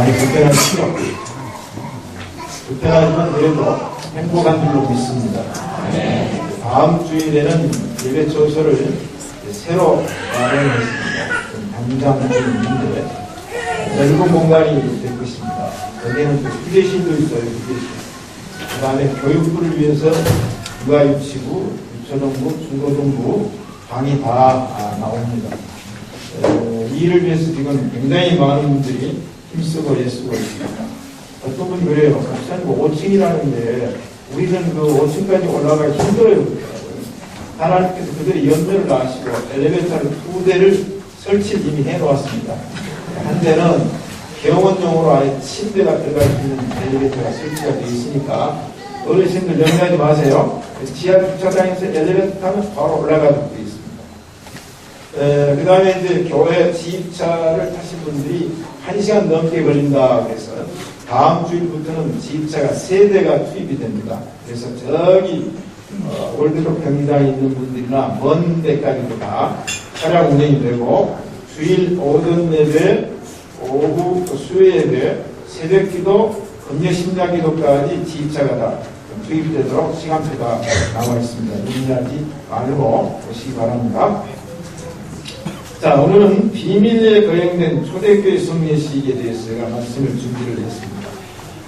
많이 불편하시죠? 불편하지만 그래도 행복한 줄로 믿습니다. 다음 주일에는 예배 조서를 새로 마련했습니다. 당장은 있는데 넓은 공간이 될 것입니다. 여기에는 또 휴게실도 있어요. 휴게실. 그 다음에 교육부를 위해서 육아유치부, 유초동부, 중고등부 방이 다 나옵니다. 이 일을 위해서 지금 굉장히 많은 분들이 힘쓰고 애쓰고 있습니다. 어떤 분이 그래요. 목사님 5층이라는데 우리는 그 5층까지 올라가기 힘들어요. 하나님께서 그들의 연면을 아시고 엘리베이터를 2대를 설치를 이미 해놓았습니다. 한 대는 병원용으로 아예 침대가 들어갈 수 있는 엘리베이터가 설치가 되어 있으니까 어르신들 염려하지 마세요. 지하 주차장에서 엘리베이터 타면 바로 올라가도록 되어 있습니다. 그 다음에 이제 교회 지입차를 타신 분들이 1시간 넘게 걸린다 그래서 다음 주일부터는 지입차가 3대가 투입이 됩니다. 그래서 저기 월드컵 경기장에 있는 분들이나 먼 데까지도 다 차량 운행이 되고 주일 오전 예배, 오후 수요 예배, 새벽 기도, 금요 심야 기도까지 지입차가 다 투입되도록 시간표가 나와 있습니다. 염려하지 말고 오시기 바랍니다. 자, 오늘은 비밀리에 거행된 초대교회 성례식에 대해서 제가 말씀을 준비를 했습니다.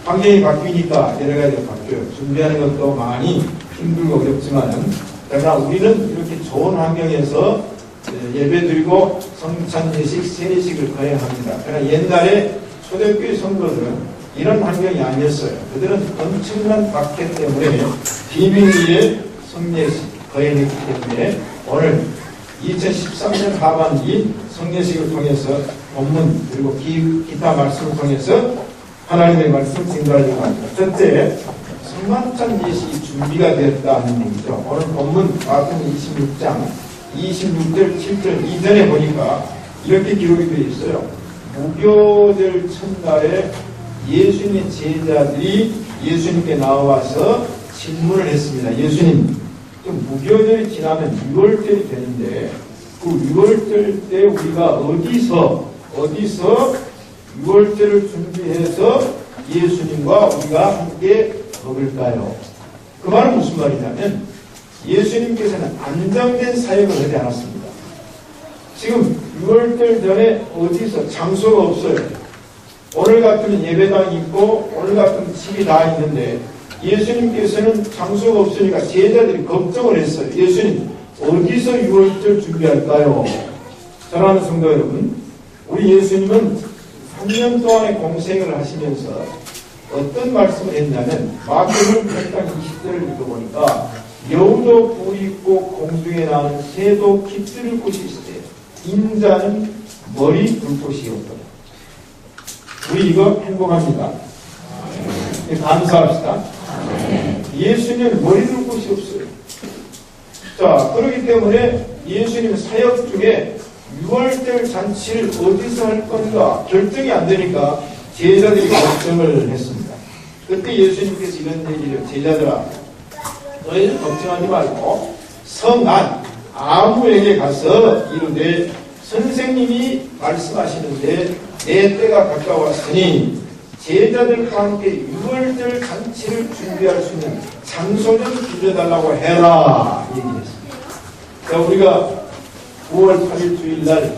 환경이 바뀌니까 여러 가지가 바뀌어요. 준비하는 것도 많이 힘들고 어렵지만은, 그러나 우리는 이렇게 좋은 환경에서 예배드리고 성찬예식, 세례식을 거행합니다. 그러나 옛날에 초대교회 성도들은 이런 환경이 아니었어요. 그들은 엄청난 박해 때문에 비밀리에 성례식 거행했기 때문에 오늘 2013년 하반기 성례식을 통해서 본문 그리고 기타 말씀을 통해서 하나님의 말씀 증거하려고 합니다. 첫째, 성만찬 예식이 준비가 되었다는 얘기죠. 오늘 본문 마태복음 26장 26절 7절 이전에 보니까 이렇게 기록이 되어 있어요. 무교절 첫날에 예수님의 제자들이 예수님께 나와서 질문을 했습니다. 예수님, 무교절이 지나면 6월절이 되는데 그 6월절 때 우리가 어디서 6월절을 준비해서 예수님과 우리가 함께 먹을까요? 그 말은 무슨 말이냐면 예수님께서는 안정된 사역을 하지 않았습니다. 지금 6월절 전에 어디서 장소가 없어요. 오늘 같으면 예배당이 있고 오늘 같으면 집이 다 있는데 예수님께서는 장소가 없으니까 제자들이 걱정을 했어요. 예수님, 어디서 6월절 준비할까요? 사랑하는 성도 여러분, 우리 예수님은 3년 동안의 공생을 하시면서 어떤 말씀을 했냐면 마태복음 8장 20절을 읽어보니까 여우도 뿔이 있고 공중에 나는 새도 깃들을 곳이 있으되 인자는 머리 둘 곳이 없다. 우리 이거 행복합니다. 감사합시다. 예수님은 머리 둘 곳이 없어요. 자, 그렇기 때문에 예수님 사역 중에 6월절 잔치를 어디서 할 건가 결정이 안 되니까 제자들이 걱정을 했습니다. 그때 예수님께서 이런 얘기를 제자들아, 너희는 걱정하지 말고 성 안 아무에게 가서 이르되 선생님이 말씀하시는데 내 때가 가까웠으니 제자들과 함께 6월절 잔치를 준비할 수 있는 장소 좀 빌려달라고 해라 얘기했습니다. 자, 우리가 9월 8일 주일날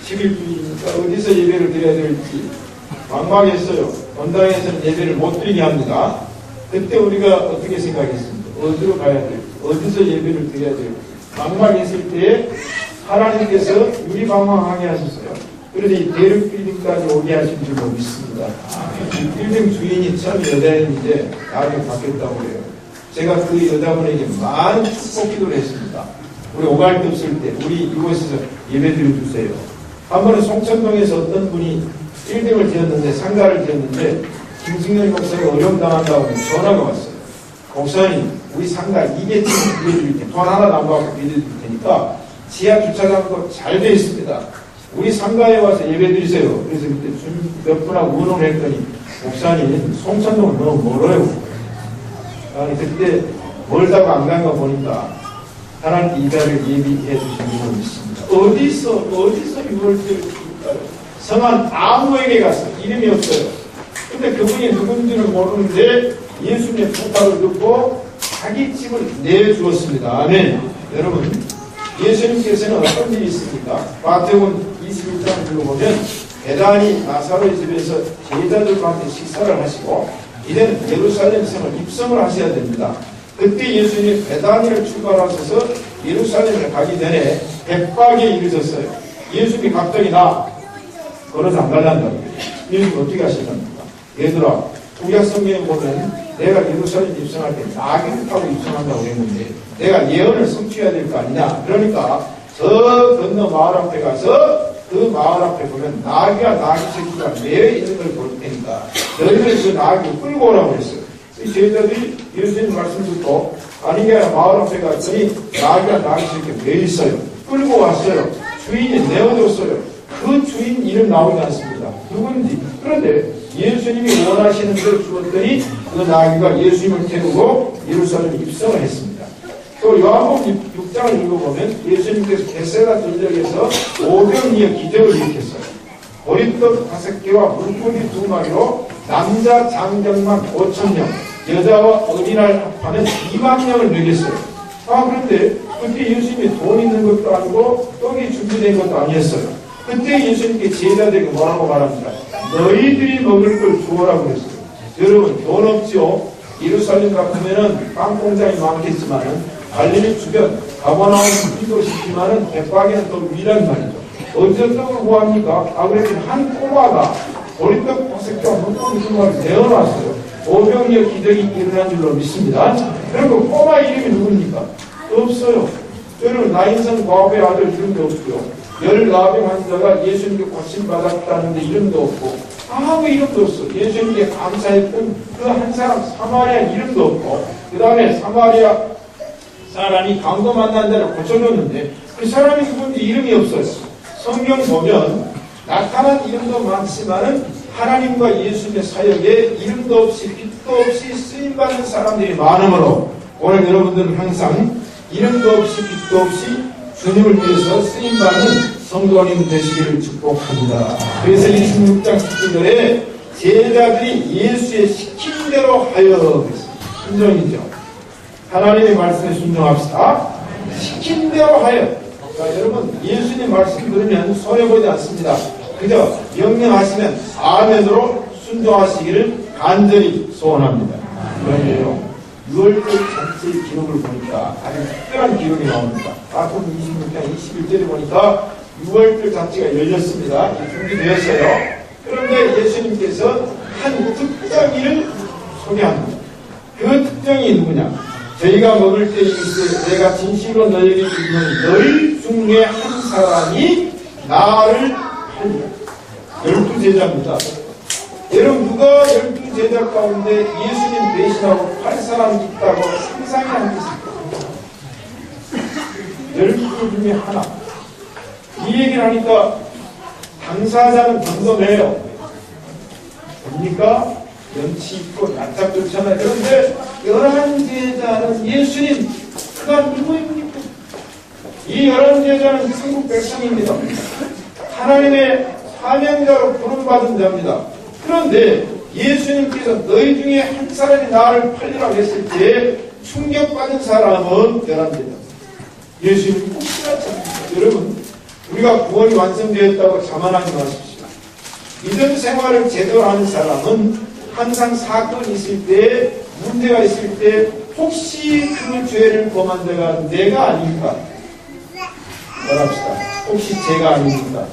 10일 주일이니까 어디서 예배를 드려야 될지 막막했어요. 본당에서는 예배를 못 드리게 합니다. 그때 우리가 어떻게 생각했습니까? 어디로 가야 될지, 어디서 예배를 드려야 될지 막막했을 때에 하나님께서 유리방황하게 하셨어요. 그래서 이 대륙 빌딩까지 오게 하신 줄로 믿습니다. 이 빌딩 주인이 처음 여자인데 나중에 바뀌었다고 해요. 제가 그 여자분에게 많은 축복 기도를 했습니다. 우리 오갈 데 없을 때 우리 이곳에서 예배 드려주세요. 한 번은 송천동에서 어떤 분이 빌딩을 지었는데 상가를 지었는데 김승열 목사가 어려움 당한다고 전화가 왔어요. 목사님, 우리 상가 2개쯤 빌려드릴게. 돈 하나도 안 받고 빌려드릴 테니까 지하 주차장도 잘 되어 있습니다. 우리 상가에 와서 예배 드리세요. 그래서 그때 몇 분하고 의논을 했더니 목사님, 송천동은 너무 멀어요. 아니 그때 멀다고 안 간 거 보니까 하나님께 이 자리를 예비해 주신 줄로 믿습니다. 어디서 6월절 드릴까요? 성한 아무에게 가서 이름이 없어요. 근데 그분이 누군지는 모르는데 예수님의 부탁을 듣고 자기 집을 내주었습니다. 아멘. 여러분, 예수님께서는 어떤 일이 있습니까? 마태복음 21장을 읽어보면 베다니 나사로의 집에서 제자들과 함께 식사를 하시고 이제는 예루살렘 성을 입성을 하셔야 됩니다. 그때 예수님이 베다니를 출발하셔서 예루살렘을 가기 전에 백박에 이르셨어요. 예수님이 갑자기 걸어서 안 갈란다고. 예수님 어떻게 하시랍니까? 얘들아, 구약 성경에 보면 내가 예루살렘 입성할 때 나귀를 타고 입성한다고 했는데 내가 예언을 성취해야 될 거 아니냐. 그러니까 저 건너 마을 앞에 가서 그 마을 앞에 보면 나귀와 나귀 새끼가 매여 있는 걸 볼 테니까 너희들 그 나귀를 끌고 오라고 했어요. 이 제자들이 예수님 말씀 듣고 아닌 게 아니라 마을 앞에 갔더니 나귀와 나귀 새끼가 매여 있어요. 끌고 왔어요. 주인이 내어줬어요. 그 주인 이름 나오지 않습니다. 누군지. 그런데 예수님이 원하시는 대로 주었더니 그 나귀가 예수님을 태우고 예루살렘 입성을 했습니다. 또 요한복음 6장을 읽어보면 예수님께서 겟세다 들녘에서 오병이어 기적을 일으켰어요. 보리떡 5개와 물고기 2마리로 남자 장정만 5,000명, 여자와 어린아이를 합하면 2만 명을 먹였어요. 그런데 그때 예수님이 돈 있는 것도 아니고 떡이 준비된 것도 아니었어요. 그때 예수님께 제자들에게 뭐라고 말합니까? 너희들이 먹을 걸 주어라고 했어요. 여러분, 돈 없죠? 예루살렘 같으면은 빵 공장이 많겠지만은 갈릴리 주변 가버나움 기도시키면은 백박에는 또 위란 말이죠. 어디서 떡을 구합니까? 그래서 한 꼬마가 보리떡 5개와 물고기 2마리 내어놨어요. 오병이어 기적이 일어난 줄로 믿습니다. 그리고 꼬마 이름이 누굽니까? 없어요. 여러분, 나인성 과부의 아들 이름도 없고요. 14병 환자가 예수님께 고침받았다는데 이름도 없고 아무 이름도 없어. 예수님께 감사했던 그 한 사람 사마리아 이름도 없고 그 다음에 사마리아 사람이 강도 만난 자를 고쳐줬는데 그 사람이 누군지 이름이 없어요. 성경 보면 나타난 이름도 많지만은 하나님과 예수님의 사역에 이름도 없이 빛도 없이 쓰임받는 사람들이 많으므로 오늘 여러분들은 항상 이름도 없이 빛도 없이 주님을 위해서 쓰임받는 성도님 되시기를 축복합니다. 그래서 26장 17절에 제자들이 예수의 시킨 대로 하여 순종이죠. 하나님의 말씀에 순종합시다. 시킨 대로 하여. 여러분, 예수님 말씀 들으면 손해보지 않습니다. 그저 명령하시면 아멘으로 순종하시기를 간절히 소원합니다. 그런데요, 6월절 잔치 기록을 보니까 아주 특별한 기록이 나옵니다. 마태복음 26장 21절에 보니까 6월절 잔치가 열렸습니다. 준비되었어요. 그런데 예수님께서 한 특정인을 소개합니다. 그 특정이 누구냐? 저희가 먹을 때 이르시되 내가 진실로 너에게 이르노니 너희 중에 한 사람이 나를 팔리라. 12제자입니다. 여러분, 누가 12제자 가운데 예수님 대신하고 팔 사람이 있다고 상상이 안 되십니까? 12 중에 하나. 이 얘기를 하니까 당사자는 덤덤해요. 뭡니까? 연치 있고 낯짝 좋잖아요. 그런데 11제자는 예수님, 그가 누구입니까? 이 11제자는 천국 백성입니다. 하나님의 사명자로 부름받은 자입니다. 그런데 예수님께서 너희 중에 한 사람이 나를 팔리라고 했을 때 충격받은 사람은 11제자. 예수님이 꼭 싫었습니다. 여러분, 우리가 구원이 완성되었다고 자만하지 마십시오. 믿음 생활을 제대로 하는 사람은 항상 사건이 있을 때, 문제가 있을 때 혹시 그 죄를 범한 자가 내가 아닙니까? 말합시다. 혹시 제가 아닙니까?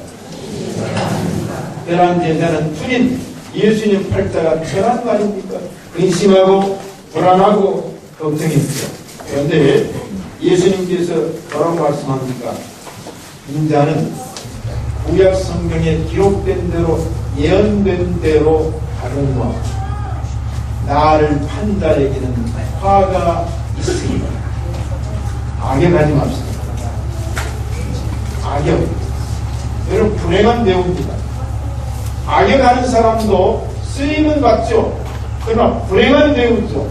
변한 제자는 주님, 예수님 팔자가 천한 거 아닙니까? 근심하고 불안하고 걱정했죠. 그런데 예수님께서 뭐라고 말씀합니까? 인자는 구약 성경에 기록된 대로 예언된 대로 하는와 나를 판 자에게는 화가 있으리라. 악역하지 맙시다. 악역. 여러분, 불행한 배우입니다. 악역하는 사람도 쓰임은 받죠. 그러나 불행한 배우죠.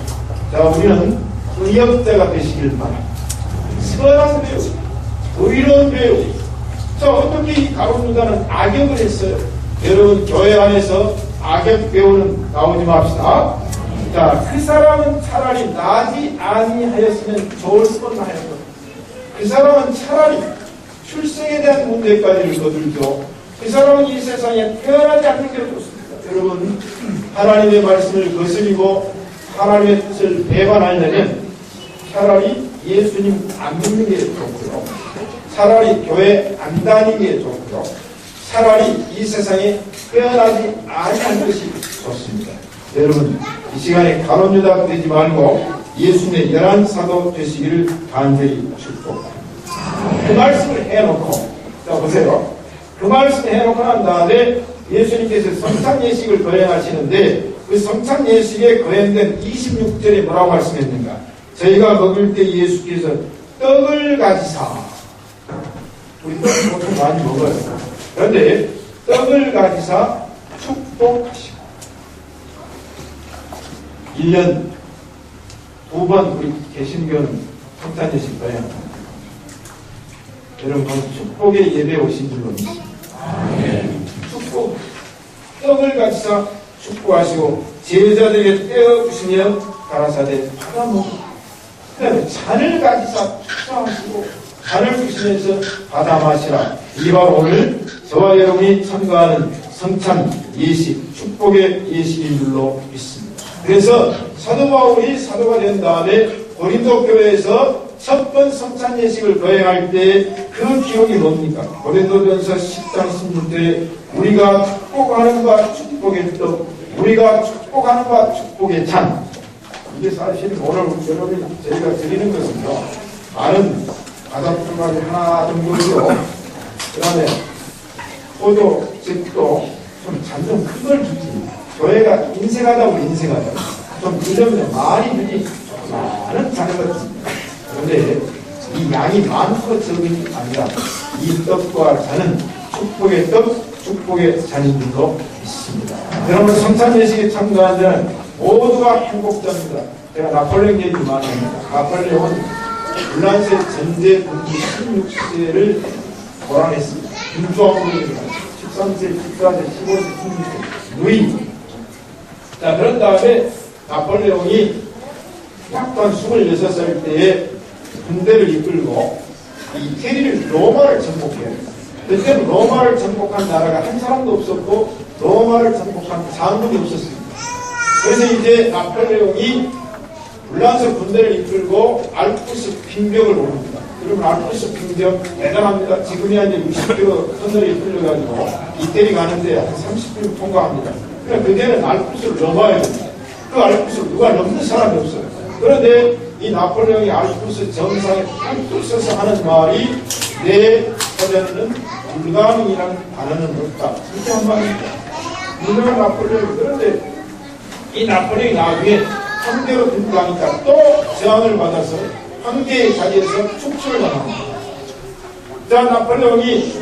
자, 우리는 의역자가 되시길 바랍니다. 선한 배우, 의로운 배우. 자, 어떻게 이 가룟 유다는 악역을 했어요? 여러분 교회 안에서 악역 배우는 나오지 맙시다. 자, 그 사람은 차라리 나지 아니하였으면 좋을 뻔하였다. 그 사람은 차라리 출생에 대한 문제까지를 거들죠. 그 사람은 이 세상에 태어나지 않는 게 좋습니다. 여러분, 하나님의 말씀을 거스리고 하나님의 뜻을 배반하려면 차라리 예수님 안 믿는 게 좋고요. 차라리 교회 안 다니는 게 좋고요. 차라리 이 세상에 태어나지 아니한 것이 좋습니다. 여러분, 이 시간에 가론유다 되지 말고 예수님의 열한 사도 되시기를 간절히 축복합니다. 그 말씀을 해놓고, 자 보세요. 그 말씀을 해놓고 난 다음에 예수님께서 성찬예식을 거행하시는데 그 성찬예식에 거행된 26절에 뭐라고 말씀했는가? 저희가 먹을 때 예수께서 떡을 가지사, 우리 떡 보통 많이 먹어요. 그런데 떡을 가지사 축복하시고 1년 2번 우리 개신교는 성찬예식 거행합니다. 여러분, 축복의 예배 오신 줄로 믿습니다. 축복, 떡을 가지사 축복하시고 제자들에게 떼어주시며 가라사대 받아먹고, 그 다음에 잔을 가지사 축사하시고 잔을 주시면서 받아 마시라. 이 바로 오늘 저와 여러분이 참가하는 성찬 예식, 축복의 예식인 줄로 믿습니다. 그래서 사도 바울이 사도가 된 다음에 고린도 교회에서 첫 번 성찬 예식을 거행할 때 그 기록이 뭡니까? 고린도전서 10장 16절에 우리가 축복하는 바 축복의 떡, 우리가 축복하는 바 축복의 잔. 이게 사실 오늘 여러분이 저희가 드리는 것은요, 많은 바닷물까지 하나 정도고요. 그 다음에 포도즙도 좀 잔 좀 큰 걸 주지. 교회가 인생하다 보니 인생하다. 좀 그러면 많이 주지. 많은 잔을 줍니다. 그런데 이 양이 많고 적은이 아니라 이 떡과 잔은 축복의 떡, 축복의 잔인 줄로 있습니다. 여러분, 성찬예식에 참가한 자는 모두가 행복자입니다. 제가 나폴레옹 얘기 많이 합니다. 나폴레옹은 불란세 전제 분기 16세를 고란했습니다. 군주왕국입니다. 13세, 14세, 15세, 16세 누이. 자, 그런 다음에 나폴레옹이 약간 26살 때에 군대를 이끌고 이태리를 로마를 정복해요. 그때는 로마를 정복한 나라가 한 사람도 없었고 로마를 정복한 장군이 없었습니다. 그래서 이제 나폴레옹이 불란서 군대를 이끌고 알프스 빙벽을 오릅니다. 여러분, 알프스 빙벽 대단합니다. 지금이 한 60km 터널이 뚫려가지고 이태리 가는데 한 30분 통과합니다. 그러니까 그때는 알프스를 넘어야 됩니다. 그 알프스를 누가 넘는 사람이 없어요. 그런데 이 나폴레옹이 알프스 정상에 뚝뚝 서서 하는 말이 내 서전에는 불가능이라는 단어는 없다. 이렇게 한 말입니다. 유명한 나폴레옹. 그런데 이 나폴레옹이 나중에 황제로 등장하니까 또 저항을 받아서 황제의 자리에서 축출을 당합니다. 자, 나폴레옹이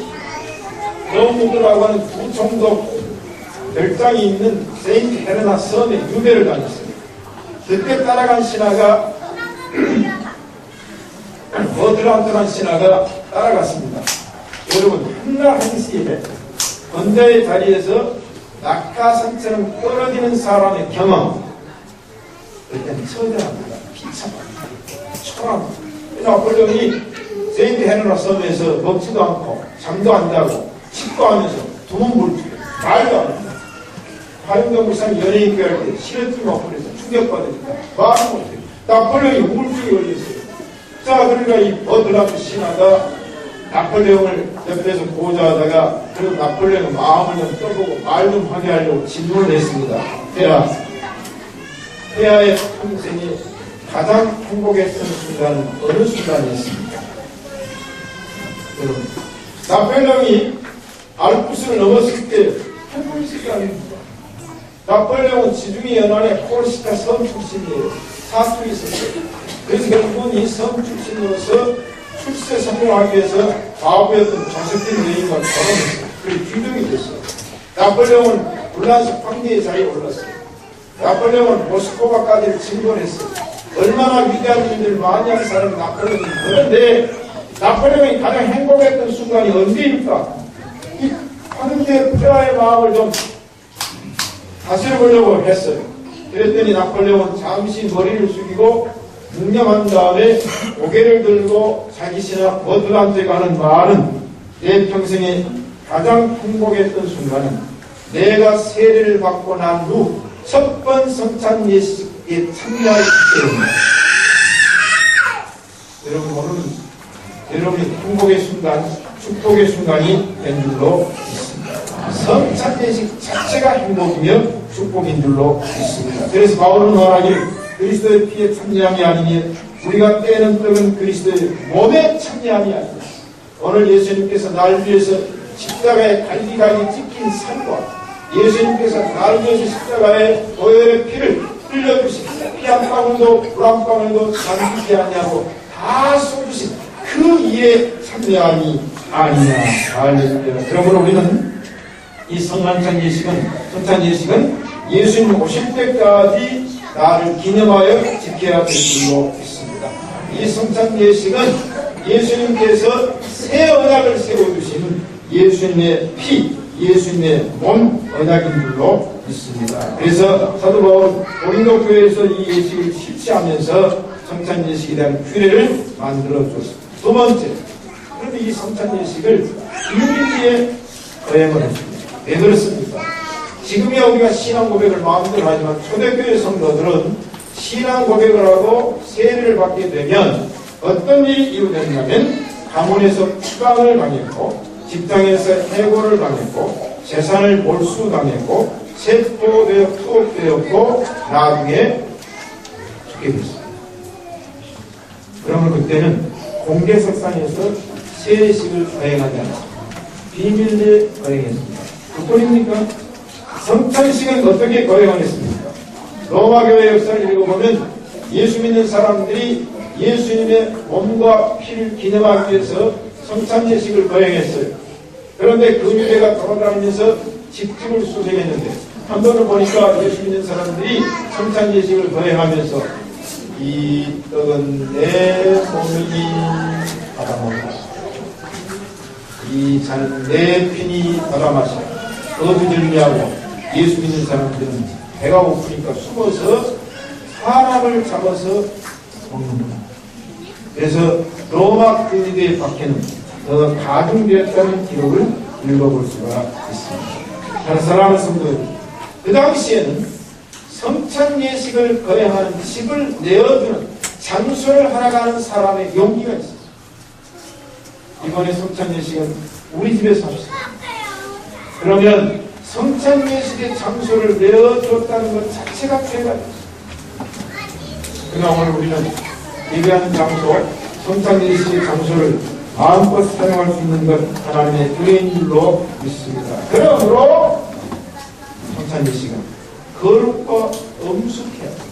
러무드라고 하는 구청도 별장이 있는 세인트 헤레나 섬에 유배를 다녔어요. 그때 따라간 신하가 버트란트라는 신하가 따라갔습니다. 여러분, 한날 한시에 권자의 자리에서 낙하산처럼 떨어지는 사람의 경험, 그때는 처절합니다. 비참합니다. 초라합니다. 나폴레옹이 세인트 헤레나 섬에서 먹지도 않고 잠도 안 자고 식도하면서 두문불투 말도 안 합니다. 화영경 목사님 연예인 교회할 때 실어증 와버려서 충격받으니까 말을 못해요. 나폴레옹이 우울증이 걸렸어요. 자, 그러니까 이 버트란트 신하가 나폴레옹을 옆에서 보좌하다가 그리고 나폴레옹의 마음을 좀 떠보고 말 좀 하게 하려고 질문을 했습니다. 폐하의 평생이 가장 행복했던 순간은 어느 순간이었습니까? 여러분, 나폴레옹이 알프스를 넘었을 때 행복했을 게 아닙니까? 나폴레옹은 지중해 연안의 콜시타 섬 출신이에요. 사투리 있었어요. 그래서 결국은 이 섬 출신으로서 출세 성공하기 위해서 바보였던 조세핀 여인과 결혼했어요. 그리고 귀족이 됐어요. 나폴레옹은 불란서 황제의 자리에 올랐어요. 나폴레옹은 모스크바까지 침공했어요. 얼마나 위대한 일들 많이 한 사람이 나폴레옹이. 그런데 나폴레옹이 가장 행복했던 순간이 언제입니까? 이 황제 폐하의 마음을 좀 다스려보려고 했어요. 그랬더니 나폴레옹은 잠시 머리를 숙이고 묵념한 다음에 고개를 들고 자기 신하 버들한테 가는 말은 내 평생에 가장 행복했던 순간은 내가 세례를 받고 난 후 첫 번 성찬 예식에 참여할 때입니다. 여러분 오늘은 여러분의 행복의 순간, 축복의 순간이 된 줄로 있습니다. 성찬 예식 자체가 행복이며 축복인 줄로 있습니다. 그래서 바울은 말하기를 그리스도의 피에 참여함이 아니니 우리가 떼는 떡은 그리스도의 몸에 참여함이 아니니 오늘 예수님께서 날 위해서 십자가에 갈기갈기 찍힌 살과 예수님께서 날 위해서 십자가에 보혈의 피를 흘려주신 피 한 방울도 물 한 방울도 남기지 않냐고 다 쏟으신 그 일에 참여함이 아니냐. 할렐루야. 그러므로 우리는 이 성찬 예식은 예수님 오실 때까지 나를 기념하여 지켜야 될 줄로 있습니다. 이 성찬 예식은 예수님께서 새 언약을 세워주시는 예수님의 피, 예수님의 몸 언약인 줄로 있습니다. 그래서 사도 바울은 고린도 교회에서 이 예식을 실시하면서 성찬 예식에 대한 규례를 만들어 줬습니다. 두 번째, 그런데 이 성찬 예식을 유일기에 거행을 했습니다. 왜 그렇습니까? 지금이야 우리가 신앙 고백을 마음대로 하지만 초대교회 성도들은 신앙 고백을 하고 세례를 받게 되면 어떤 일이 이루어졌냐면 가문에서 추방을 당했고 직장에서 해고를 당했고 재산을 몰수당했고 체포되어 투옥되었고 나중에 죽게 됐습니다. 그러면 그때는 공개석상에서 세례식을 거행하지 않았습니다. 비밀리에 거행했습니다. 그뿐입니까? 성찬식은 어떻게 거행을 했습니까? 로마교회 역사를 읽어보면 예수 믿는 사람들이 예수님의 몸과 피를 기념하기 위해서 성찬예식을 거행했어요. 그런데 그 유대가 돌아다니면서 집집을 수색했는데 한 번은 보니까 예수 믿는 사람들이 성찬예식을 거행하면서 이 떡은 내 몸이니 받아먹으라, 이 잔은 내 피니 받아마시라. 거두절미하고 예수 믿는 사람들은 배가 고프니까 숨어서 사람을 잡아서 먹는구나. 그래서 로마 근위대의 박해는 더 가중되었다는 기록을 읽어볼 수가 있습니다. 사랑하는 성도들, 그 당시에는 성찬 예식을 거행하는 집을 내어주는 장소를 하나가는 사람의 용기가 있습니다. 이번에 성찬 예식은 우리 집에서 합시다. 그러면 성찬 예식의 장소를 내어줬다는 것 자체가 죄가 있습니다. 그러나 오늘 우리는 예배하는 장소, 성찬 예식의 장소를 마음껏 사용할 수 있는 것 하나님의 은혜인 줄로 믿습니다. 그러므로 성찬 예식은 거룩과 엄숙해야 합니다.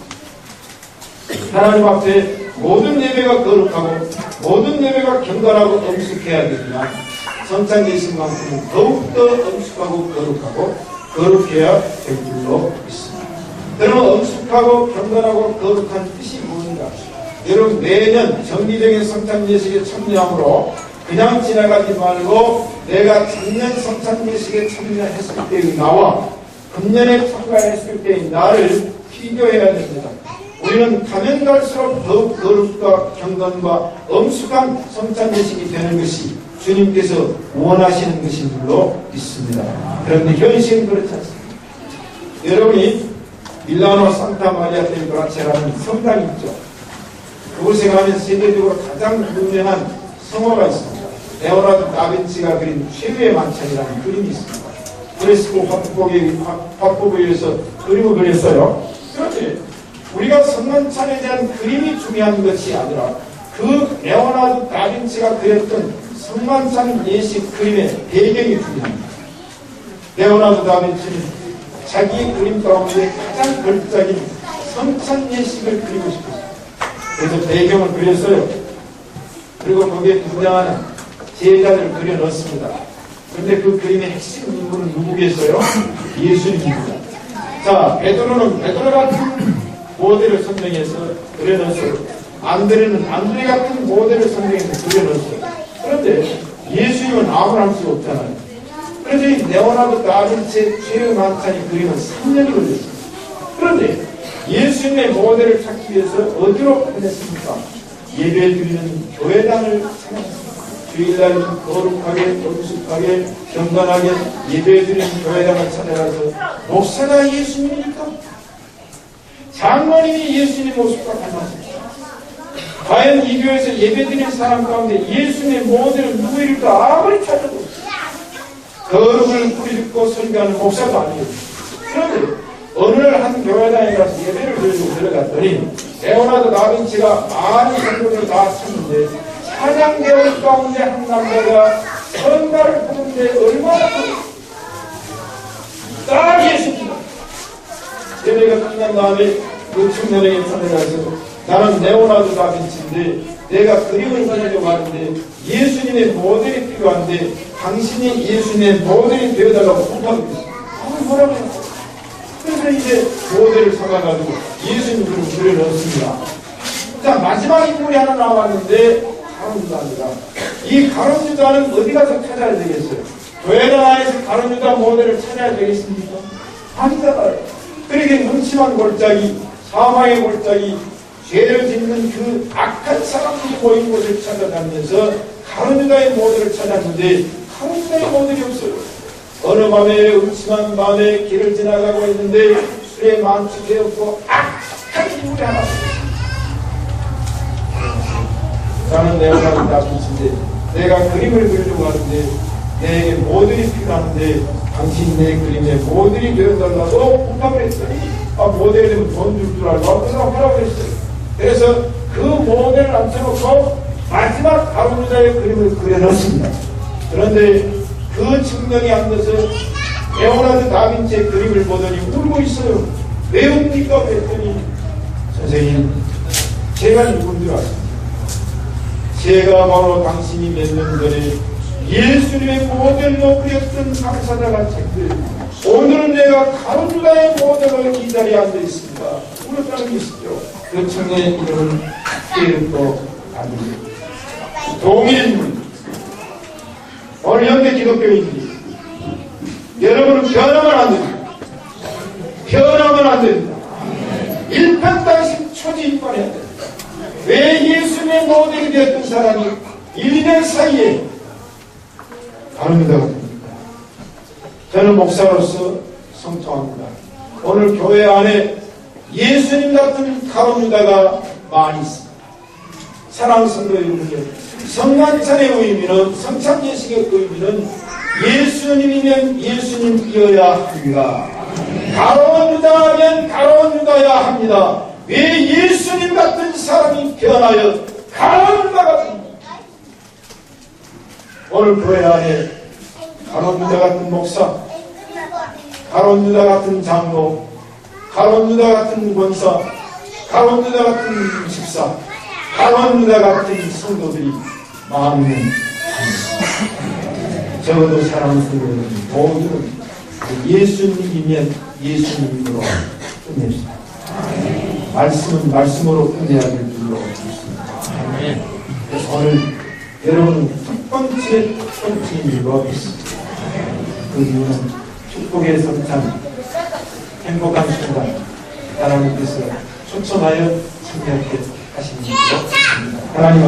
하나님 앞에 모든 예배가 거룩하고 모든 예배가 경건하고 엄숙해야 되지만 성찬 예식만큼은 더욱더 엄숙하고 거룩해야 될 줄로 믿습니다. 그러면 엄숙하고 경건하고 거룩한 뜻이 무엇인가? 여러분 매년 정기적인 성찬 예식에 참여함으로 그냥 지나가지 말고 내가 작년 성찬 예식에 참여했을 때의 나와 금년에 참가했을 때의 나를 비교해야 됩니다. 우리는 가면 갈수록 더욱 거룩과 경건과 엄숙한 성찬 예식이 되는 것이 주님께서 원하시는 것인 줄로 믿습니다. 그런데 현실은 그렇지 않습니다. 여러분이 밀라노 산타 마리아 델 그라체라는 성당이 있죠. 그곳에 가면 세계적으로 가장 유명한 성화가 있습니다. 레오나르도 다빈치가 그린 최후의 만찬이라는 그림이 있습니다. 프레스코 화법에 의해서 그림을 그렸어요. 그런데 우리가 성만찬에 대한 그림이 중요한 것이 아니라 그 레오나르도 다빈치가 그렸던 성만찬 예식 그림의 배경이 중요합니다. 레오나르도 다빈치는 자기 그림 가운데 가장 걸작인 성찬 예식을 그리고 싶었습니다. 그래서 배경을 그렸어요. 그리고 거기에 등장하는 제자들을 그려 넣었습니다. 그런데 그 그림의 핵심 인물은 누구겠어요? 예수님입니다. 자, 베드로 같은 모델을 선정해서 그려 넣었어요. 안드레는 안드레 같은 모델을 선정해서 그려 넣었어요. 그런데 예수님은 아무나 할 수 없잖아요. 그래서 이 레오나르도 다빈치의 최후 만찬이 그림은 3년이 걸렸습니다. 그런데 예수님의 모델을 찾기 위해서 어디로 보냈습니까? 예배드리는 교회당을 찾았습니다. 주일날 거룩하게 엄숙하게 경건하게 예배드리는 교회당을 찾아가서 목사가 예수님입니까? 장로님이 예수님 모습과 닮았습니다. 과연 이 교회에서 예배드리는 사람 가운데 예수님의 모델은 누구일까? 아무리 찾아도 거룩을 뿌리듣고 설교하는 목사도 아니에요. 그런데 어느 날 한 교회당에 가서 예배를 드리고 들어갔더니 레오나르도 다빈치가 많은 성도들을 다 찾는데 찬양대원 가운데 한 남자가 선가를 부르는데 얼마나 딱 예수입니다. 예배가 끝난 다음에 그 청년에게 찾아가서 나는 레오나르도 다빈치인데 내가 그림을 그리려고 하는데 예수님의 모델이 필요한데 당신이 예수님의 모델이 되어달라고 부탁을 했어요. 뭐라고 했어요? 그래서 이제 모델을 삼아가지고 예수님 그림을 그려넣습니다. 자, 마지막 인물이 하나 나왔는데 가룟유다입니다. 이 가룟유다는 어디 가서 찾아야 되겠어요? 교회당 안에서 가룟유다 모델을 찾아야 되겠습니까? 아니잖아요. 그러게 음침한 골짜기, 사망의 골짜기, 죄를 짓는 그 악한 사람들이 모인 곳을 찾아다니면서 가룟유다의 모델을 찾았는데 가룟유다의 모델이 없어요. 어느 밤에 음침한 밤에 길을 지나가고 있는데 술에 만취되었고 악한 인물이 하나 있어요. 나는 레오나르도 다빈치인데 내가 그림을 그리려고 하는데 내게 모델이 필요한데 당신 내 그림에 모델이 되어달라고 부탁을 했더니 모델이 되면 돈 줄 줄 알고 그 사람 하라고 했어요. 그래서 그 모델을 앉혀놓고 마지막 가룟유다의 그림을 그려넣습니다. 그런데 그 청년이 앉아서 레오나르도 다빈치의 그림을 보더니 울고 있어요. 왜 웁니까? 그랬더니 선생님 제가 누군 줄 아십니까? 제가 바로 당신이 몇 년 전에 예수님의 모델로 그렸던 강사자가 책들 오늘은 내가 가룟유다의 모델로 이 자리에 앉아 있습니다. 울었다는 것이죠. 그 청년의 이름은 피에르토 아니에요. 동일인물입니다. 오늘 현대 기독교인들이 여러분은 변하면 안 됩니다. 변하면 안 됩니다. 일편단심 초지입관해야 됩니다. 왜 예수님의 모델이 되었던 사람이 1년 사이에 가룟유다가 됩니까? 저는 목사로서 성토합니다. 오늘 교회 안에 예수님 같은 가룟유다가 많이 있습니다. 사랑하는 성도 여러분, 성만찬의 의미는 성찬예식의 의미는 예수님이면 예수님이어야 합니다. 가룟 유다면 가룟 유다야 합니다. 왜 예수님 같은 사람이 변하여 가룟 유다가 됩니까? 오늘 교회 안에 가룟 유다 같은 목사, 가룟 유다 같은 장로, 가룟 유다 같은 권사, 가룟 유다 같은 집사, 가룟 유다 같은 성도들이 많으면 적어도 사랑하는 성도들은 모두는 예수님이면 예수님으로 끝냅시다. 말씀은 말씀으로 끝내야 될 줄로 믿습니다. 그래서 오늘 여러분은 첫 번째 일과 있습니다. 그 이유는 축복의 성찬, 행복한 순간 하나님께서 초청하여 참여하게 하십니다. 하나님